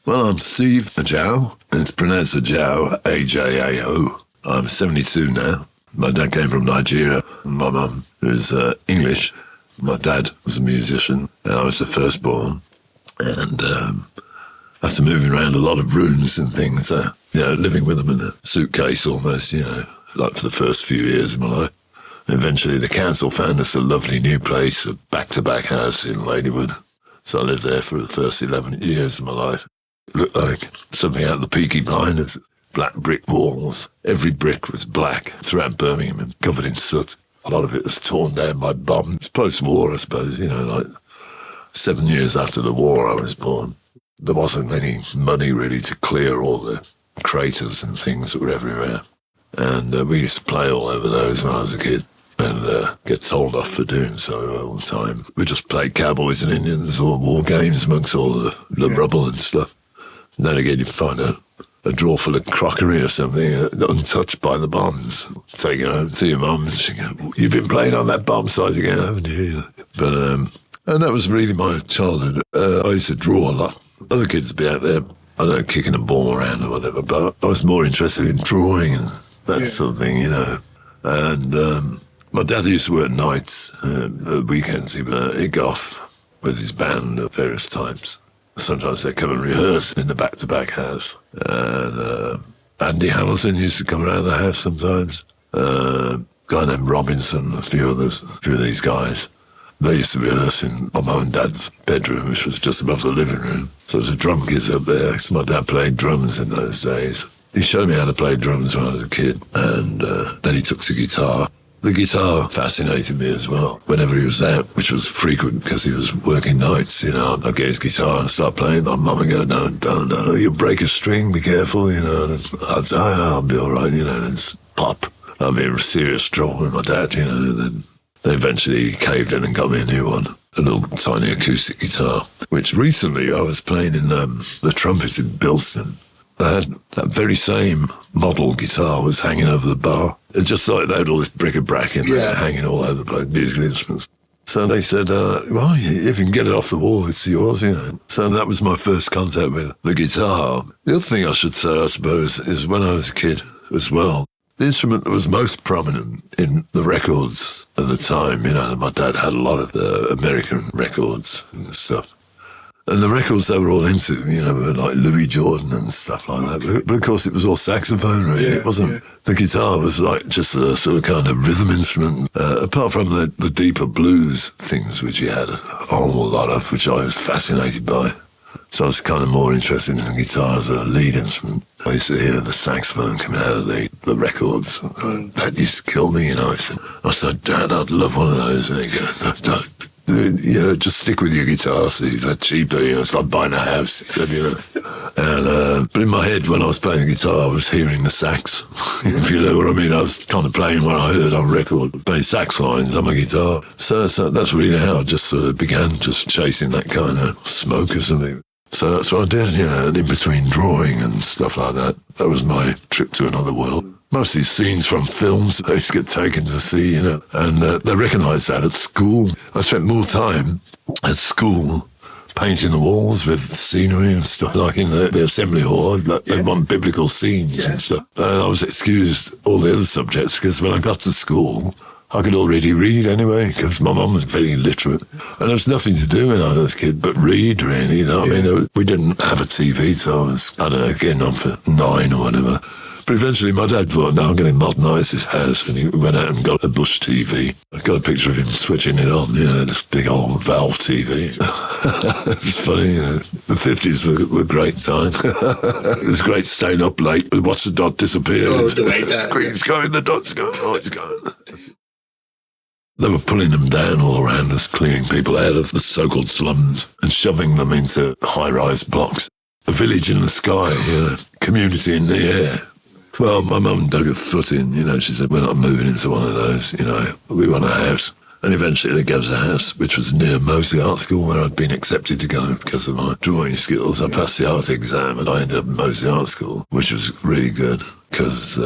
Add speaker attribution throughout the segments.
Speaker 1: Well, I'm Steve Ajao, and it's pronounced Ajao, A-J-A-O. I'm 72 now. My dad came from Nigeria. My mum was English. My dad was a musician, and I was the firstborn. And after moving around a lot of rooms and things, living with them in a suitcase almost, like for the first few years of my life. Eventually, the council found us a lovely new place, a back-to-back house in Ladywood. So I lived there for the first 11 years of my life. It looked like something out of the Peaky Blinders. Black brick walls. Every brick was black throughout Birmingham and covered in soot. A lot of it was torn down by bombs. It's post-war, I suppose, like 7 years after the war I was born. There wasn't any money really to clear all the craters and things that were everywhere. And we used to play all over those when I was a kid and get told off for doing so all the time. We just played cowboys and Indians or war games amongst all the rubble and stuff. And then again, you'd find a drawer full of crockery or something untouched by the bombs. Take it home to your mum and she'd go, "You've been playing on that bomb site again, haven't you?" But, and that was really my childhood. I used to draw a lot. Other kids would be out there, I don't know, kicking a ball around or whatever, but I was more interested in drawing and that sort of thing, And my dad used to work nights, weekends. He'd go off with his band at various times. Sometimes they'd come and rehearse in the back-to-back house. And Andy Hamilton used to come around the house sometimes. A guy named Robinson, a few of these guys. They used to rehearse in my mum and dad's bedroom, which was just above the living room. So there was a drum kit up there, because my dad played drums in those days. He showed me how to play drums when I was a kid, and then he took to guitar. The guitar fascinated me as well. Whenever he was out, which was frequent because he was working nights, I'd get his guitar and start playing. My mum would go, no, you'll break a string, be careful, and I'd say, I'll be all right, and pop. I'd be in serious trouble with my dad, and then they eventually caved in and got me a new one, a little tiny acoustic guitar, which recently I was playing in the trumpet in Bilston. They had that very same model guitar was hanging over the bar. It's just like they had all this bric-a-brac in there hanging all over the place, musical instruments. So they said, well, if you can get it off the wall, it's yours, So that was my first contact with the guitar. The other thing I should say, I suppose, is when I was a kid as well, the instrument that was most prominent in the records at the time, my dad had a lot of the American records and stuff. And the records they were all into, were like Louis Jordan and stuff like that. But of course, it was all saxophone, really. It wasn't. The guitar was like just a sort of kind of rhythm instrument. Apart from the deeper blues things, which he had a whole lot of, which I was fascinated by. So I was kind of more interested in the guitar as a lead instrument. I used to hear the saxophone coming out of the records. That used to kill me, I said, Dad, I'd love one of those. And he'd go, no, don't. Just stick with your guitar, see if that's cheaper, it's like buying a house, he said, And, but in my head, when I was playing the guitar, I was hearing the sax, if you know what I mean. I was kind of playing what I heard on record, playing sax lines on my guitar. So that's really how I just sort of began just chasing that kind of smoke or something. So that's what I did, and in between drawing and stuff like that. That was my trip to another world. Mostly scenes from films I used to get taken to see, and they recognised that at school. I spent more time at school painting the walls with scenery and stuff, like in the assembly hall. They want biblical scenes and stuff. And I was excused all the other subjects because when I got to school, I could already read anyway, because my mum was very literate. And there was nothing to do when I was a kid but read, really. We didn't have a TV till I was, getting on for 9 or whatever. But eventually my dad thought, no, I'm going to modernise his house. And he went out and got a Bush TV. I got a picture of him switching it on, this big old valve TV. It's funny, the 50s were a great time. It was great staying up late. Watch the dot disappear.
Speaker 2: Oh, the
Speaker 1: Queen's going, the dot's going, it's going. They were pulling them down all around us, cleaning people out of the so-called slums and shoving them into high-rise blocks. A village in the sky, community in the air. Well, my mum dug her foot in, she said, we're not moving into one of those, we want a house. And eventually they gave us a house, which was near Moseley Art School, where I'd been accepted to go because of my drawing skills. I passed the art exam and I ended up at Moseley Art School, which was really good because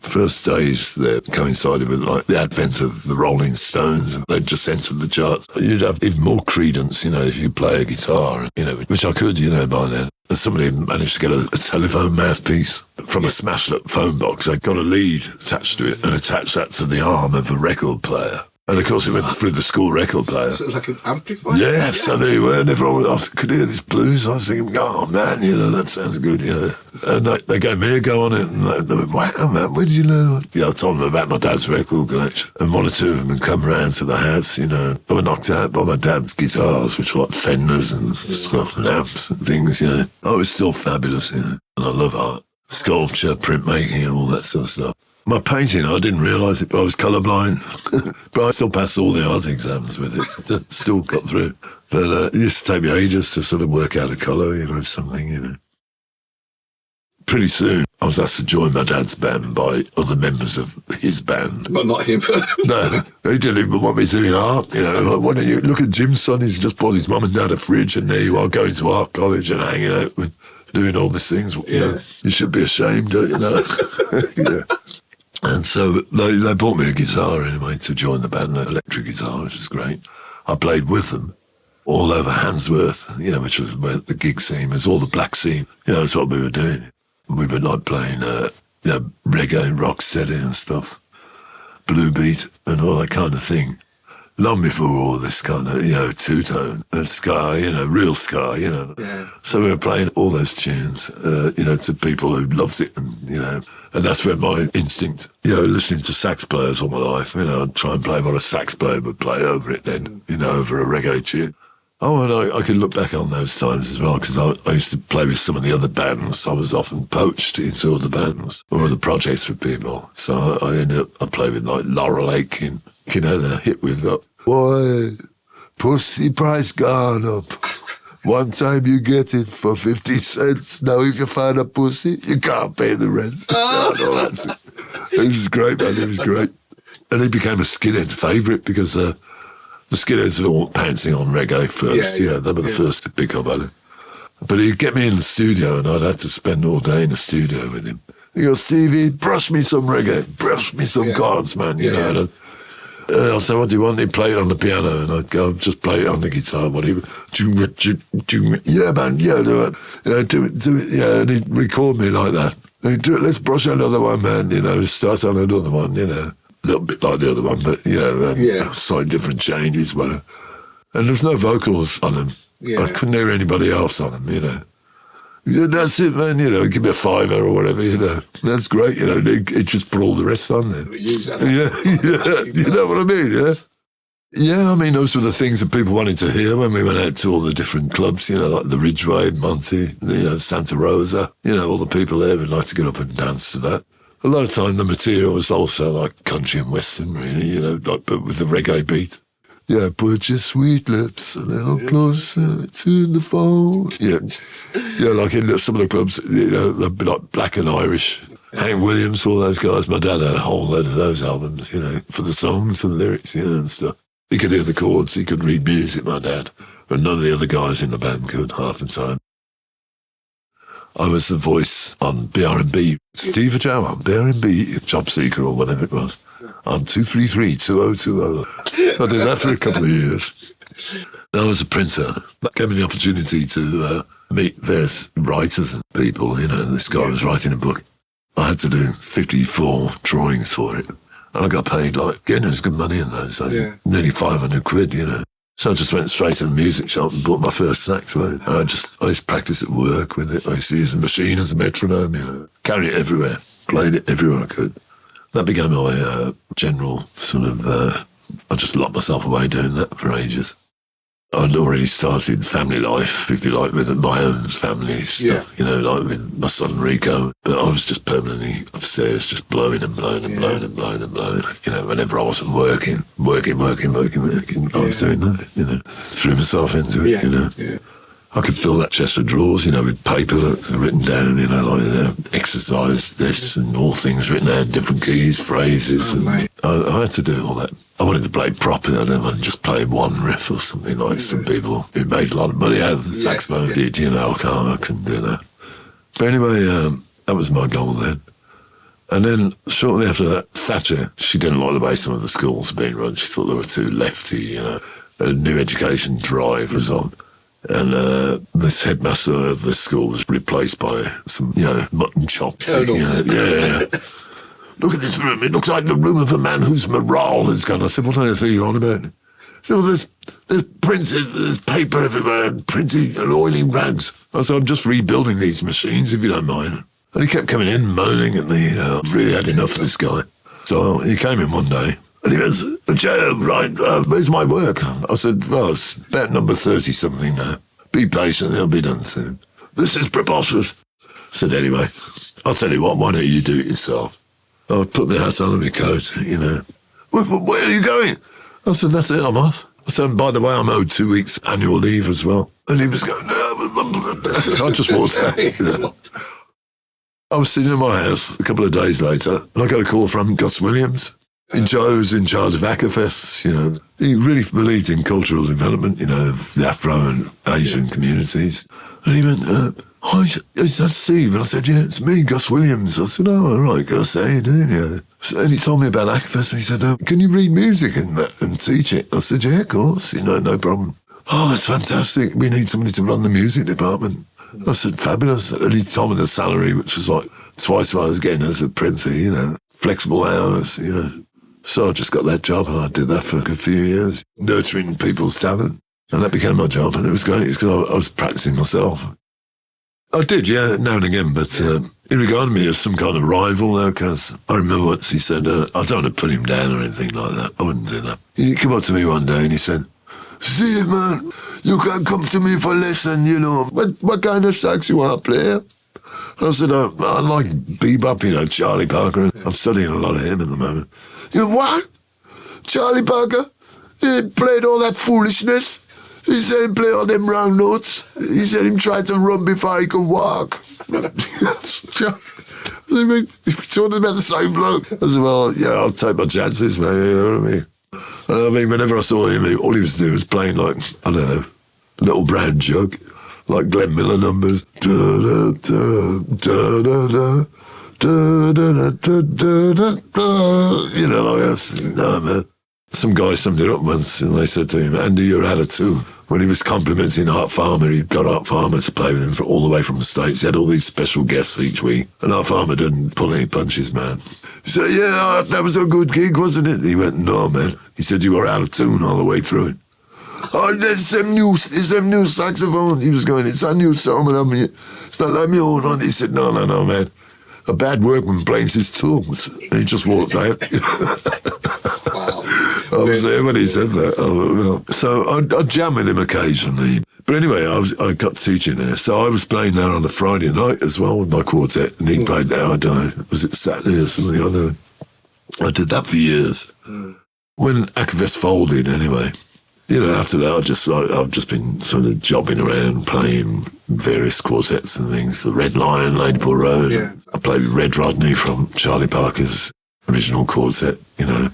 Speaker 1: First days there coincided with like the advent of the Rolling Stones. They'd just entered the charts. You'd have even more credence, you know, if you play a guitar, you know, which I could, you know, by then. And somebody managed to get a telephone mouthpiece from a smashed up phone box. They got a lead attached to it and attached that to the arm of a record player. And of course, it went through the school record player.
Speaker 2: So like an amplifier?
Speaker 1: Yes, I knew. And everyone I could hear this blues. I was thinking, oh man, you know, that sounds good, you know. And they gave me a go on it. And they went, wow, man, where did you learn? Yeah, I told them about my dad's record collection. And one or two of them had come round to the house, you know. They were knocked out by my dad's guitars, which were like Fenders and stuff and amps and things, you know. Oh, it was still fabulous, you know. And I love art. Sculpture, printmaking and all that sort of stuff. My painting, I didn't realise it, but I was colourblind. But I still passed all the art exams with it. Still got through. But it used to take me ages to sort of work out a colour, you know, something, you know. Pretty soon, I was asked to join my dad's band by other members of his band.
Speaker 2: But not him.
Speaker 1: No, he didn't even want me doing art, you know. Like, why don't you look at Jim's son? He's just bought his mum and dad a fridge, and there you are going to art college and hanging out with, doing all these things. You know, you should be ashamed, you know. Yeah. And so they bought me a guitar anyway to join the band, an electric guitar, which was great. I played with them all over Handsworth, you know, which was where the gig scene was, all the black scene. You know, that's what we were doing. We were like playing, you know, reggae, rock steady and stuff, blue beat and all that kind of thing. Long before all this kind of, you know, two-tone and ska, you know, real ska, you know.
Speaker 2: Yeah.
Speaker 1: So we were playing all those tunes, you know, to people who loved it and, you know, and that's where my instinct, you know, listening to sax players all my life, you know, I'd try and play what a sax player would play over it then, you know, over a reggae tune. Oh, and I can look back on those times as well, because I used to play with some of the other bands. I was often poached into other bands or other projects with people. So I played with like Laurel Aitken, you know, the hit with that. Boy, pussy price gone up. One time you get it for 50 cents. Now if you find a pussy, you can't pay the rent. It was great, man. It was great. And he became a skinhead favourite because the skinheads were all pouncing on reggae first. You know, they were the first to pick up on it. But he'd get me in the studio and I'd have to spend all day in the studio with him. He goes, Stevie, brush me some reggae. Brush me some chords, man. You know, and I'll say, what do you want? He'd play it on the piano, and I'd go, just play it on the guitar. What he would, yeah, man, yeah, do it. You know, do it, yeah, and he'd record me like that. He'd do it, let's brush another one, man, you know, start on another one, you know. A little bit like the other one, but, you know, slight different changes, whatever. And there's no vocals on them. Yeah. I couldn't hear anybody else on them, you know. Yeah, that's it, man, you know, give me a fiver or whatever, you know. That's great, you know, it just put all the rest on there. You know what I mean, yeah? Yeah, I mean, those were the things that people wanted to hear when we went out to all the different clubs, you know, like the Ridgeway, Monty, you know, Santa Rosa. You know, all the people there would like to get up and dance to that. A lot of time the material was also like country and western, really, you know, like, but with the reggae beat. Yeah, put your sweet lips a little closer to the phone. Yeah, like in some of the clubs, you know, they'd be like Black and Irish, Hank Williams, all those guys. My dad had a whole load of those albums, you know, for the songs and the lyrics, you know, and stuff. He could hear the chords, he could read music, my dad, but none of the other guys in the band could half the time. I was the voice on BR&B. Steve Ajao on BR&B, Job Seeker or whatever it was, on 233-2020. So I did that for a couple of years. I was a printer. That gave me the opportunity to meet various writers and people. You know, this guy was writing a book. I had to do 54 drawings for it. And I got paid like, again, it was good money in those days. Nearly 500 quid, you know. So I just went straight to the music shop and bought my first saxophone. And I used to practice at work with it. I used to use the machine as a metronome, you know. Carry it everywhere. Played it everywhere I could. That became my general sort of, I just locked myself away doing that for ages. I'd already started family life, if you like, with my own family stuff, you know, like with my son Rico. But I was just permanently upstairs, just blowing and blowing and blowing and blowing and blowing. You know, whenever I wasn't working, I was doing that, you know, threw myself into it, you know. Yeah. I could fill that chest of drawers, you know, with paper that's written down, you know, like exercise this and all things written down, different keys, phrases. And I had to do all that. I wanted to play properly. I didn't want to just play one riff or something like some people who made a lot of money out of the saxophone did, you know. I couldn't do that. But anyway, that was my goal then. And then shortly after that, Thatcher, she didn't like the way some of the schools were being run. She thought they were too lefty, you know. A new education drive was on. And this headmaster of the school was replaced by some, you know, mutton chops. You know, yeah. Look at this room. It looks like the room of a man whose morale is gone. I said, what on earth are you on about? So there's prints, there's paper everywhere, printing and oiling rags. I said, I'm just rebuilding these machines, if you don't mind. And he kept coming in, moaning at me, you know. I've really had enough of this guy. So he came in one day, and he goes, Ajao, right, where's my work? I said, well, it's about number 30-something now. Be patient, it'll be done soon. This is preposterous. I said, anyway, I'll tell you what, why don't you do it yourself? I put my hat on and my coat, you know. Where are you going? I said, that's it, I'm off. I said, by the way, I'm owed 2 weeks annual leave as well. And he was going, no, I just walked out, you know. I was sitting in my house a couple of days later, and I got a call from Gus Williams. Joe's in charge of ACAFES, you know. He really believed in cultural development, you know, the Afro and Asian communities. And he went, hi, is that Steve? And I said, yeah, it's me, Gus Williams. I said, oh, all right, Gus, how you doing? Yeah. So, and he told me about ACAFES, and he said, can you read music and teach it? I said, yeah, of course, you know, no problem. Oh, that's fantastic. We need somebody to run the music department. I said, fabulous. And he told me the salary, which was like twice what I was getting as a printer, you know, flexible hours, you know. So I just got that job, and I did that for a few years, nurturing people's talent. And that became my job, and it was great because I was practicing myself. I did, yeah, now and again, but he regarded me as some kind of rival, though, because I remember once he said, I don't want to put him down or anything like that. I wouldn't do that. He came up to me one day and he said, see, man, you can come to me for lesson, you know. What kind of sax you want to play? I said, I like bebop, you know, Charlie Parker. I'm studying a lot of him at the moment. You know, what? Charlie Parker? He played all that foolishness. He said he played all them wrong notes. He said he tried to run before he could walk. We talking about the same bloke. I said, well, yeah, I'll take my chances, man, you know what I mean? And I mean, whenever I saw him, all he was doing was playing like, I don't know, Little Brown Jug, like Glenn Miller numbers. Da, da, da, da, da, da, da, da, da, da, da, da. You know, like I was thinking, no, man. Some guy summed it up once, and they said to him, Andy, you're out of tune. When he was complimenting Art Farmer, he got Art Farmer to play with him all the way from the States. He had all these special guests each week, and Art Farmer didn't pull any punches, man. He said, yeah, that was a good gig, wasn't it? He went, no, man. He said, you were out of tune all the way through it. Oh, it's them new saxophone. He was going, it's a new song, and it's not like me old one. He said, no, man. A bad workman blames his tools. And he just walks out.
Speaker 2: Wow.
Speaker 1: I was there when he said that. So I'd jam with him occasionally. But anyway, I got teaching there. So I was playing there on a Friday night as well with my quartet. And he played there, I don't know, was it Saturday or something? I don't know. I did that for years. When ACAFES folded anyway, you know, after that, I've just been sort of jobbing around playing various quartets and things. The Red Lion, Ladypool Road. Yeah. I played with Red Rodney from Charlie Parker's original quartet, you know.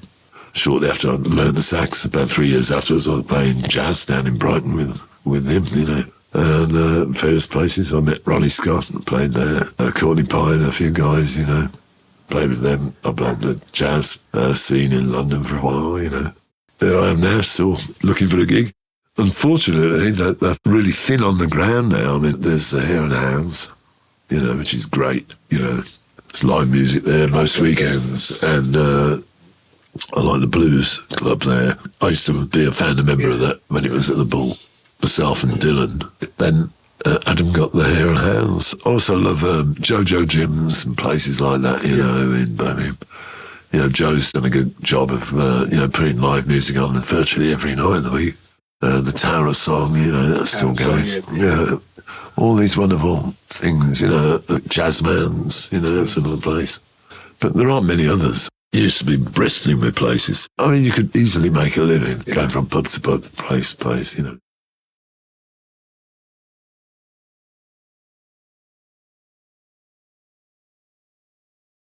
Speaker 1: Shortly after I learned the sax, about 3 years afterwards, I was playing jazz down in Brighton with him, you know. And various places. I met Ronnie Scott and played there. Courtney Pine, a few guys, you know. Played with them. I played the jazz scene in London for a while, you know. There I am now, still looking for a gig. Unfortunately, they're really thin on the ground now. I mean, there's the Hare and Hounds, you know, which is great, you know. It's live music there most weekends. And I like the Blues Club there. I used to be a founder member of that when it was at the Bull. Myself and Dylan. Then Adam got the Hare and Hounds. I also love JoJo gyms and places like that, you know, in Birmingham. You know, Joe's done a good job of, you know, putting live music on virtually every night of the week. The Tower of Song, you know, that's still going. Yeah, all these wonderful things, you know, Jazzman's, you know, that's another place. But there aren't many others. It used to be bristling with places. I mean, you could easily make a living going from pub to pub, place to place, you know.